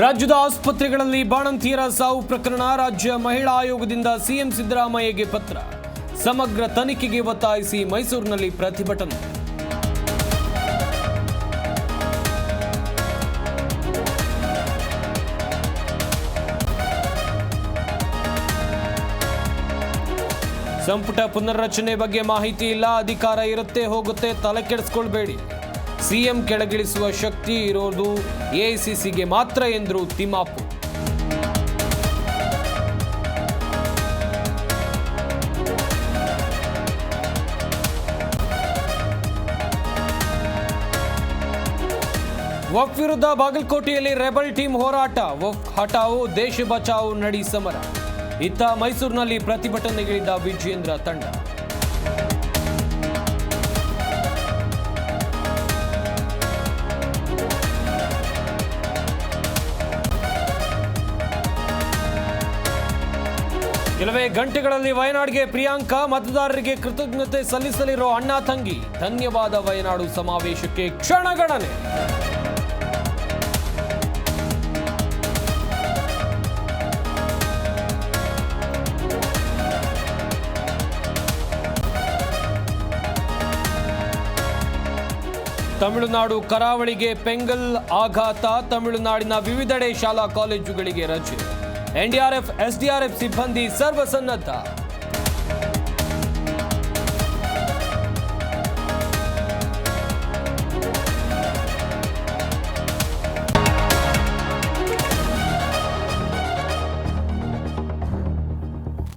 ರಾಜ್ಯದ ಆಸ್ಪತ್ರೆಗಳಲ್ಲಿ ಬಾಣಂತಿಯರ ಸಾವು ಪ್ರಕರಣ. ರಾಜ್ಯ ಮಹಿಳಾ ಆಯೋಗದಿಂದ ಸಿಎಂ ಸಿದ್ದರಾಮಯ್ಯಗೆ ಪತ್ರ. ಸಮಗ್ರ ತನಿಖೆಗೆ ಒತ್ತಾಯಿಸಿ ಮೈಸೂರಿನಲ್ಲಿ ಪ್ರತಿಭಟನೆ. ಸಂಪುಟ ಪುನರ್ರಚನೆ ಬಗ್ಗೆ ಮಾಹಿತಿ ಇಲ್ಲ, ಅಧಿಕಾರ ಇರುತ್ತೆ ಹೋಗುತ್ತೆ, ತಲೆ ಕೆಡಿಸ್ಕೊಳ್ಬೇಡಿ. ಸಿಎಂ ಕೆಳಗಿಳಿಸುವ ಶಕ್ತಿ ಇರೋದು ಎಐಸಿಸಿಗೆ ಮಾತ್ರ ಎಂದರು ತಿಮ್ಮಾಪುರ್. ವಕ್ಫ್ ವಿರುದ್ಧ ಬಾಗಲಕೋಟೆಯಲ್ಲಿ ರೆಬಲ್ ಟೀಮ್ ಹೋರಾಟ. ವಕ್ಫ್ ಹಟಾವೋ ದೇಶ ಬಚಾವೋ ನಡಿ ಸಮರ. ಇತ್ತ ಮೈಸೂರಿನಲ್ಲಿ ಪ್ರತಿಭಟನೆಗಿಳಿದ ವಿಜೇಂದ್ರ ತಂಡ. ಕೆಲವೇ ಗಂಟೆಗಳಲ್ಲಿ ವಯನಾಡ್ಗೆ ಪ್ರಿಯಾಂಕಾ, ಮತದಾರರಿಗೆ ಕೃತಜ್ಞತೆ ಸಲ್ಲಿಸಲಿರೋ ಅಣ್ಣ ತಂಗಿ. ಧನ್ಯವಾದ ವಯನಾಡು ಸಮಾವೇಶಕ್ಕೆ ಕ್ಷಣಗಣನೆ. ತಮಿಳುನಾಡು ಕರಾವಳಿಗೆ ಪೆಂಗಲ್ ಆಘಾತ. ತಮಿಳುನಾಡಿನ ವಿವಿಧೆಡೆ ಶಾಲಾ ಕಾಲೇಜುಗಳಿಗೆ ರಜೆ. ಎನ್ಡಿಆರ್ಎಫ್ ಎಸ್ಡಿಆರ್ಎಫ್ ಸಿಬ್ಬಂದಿ ಸರ್ವಸನ್ನದ್ಧ.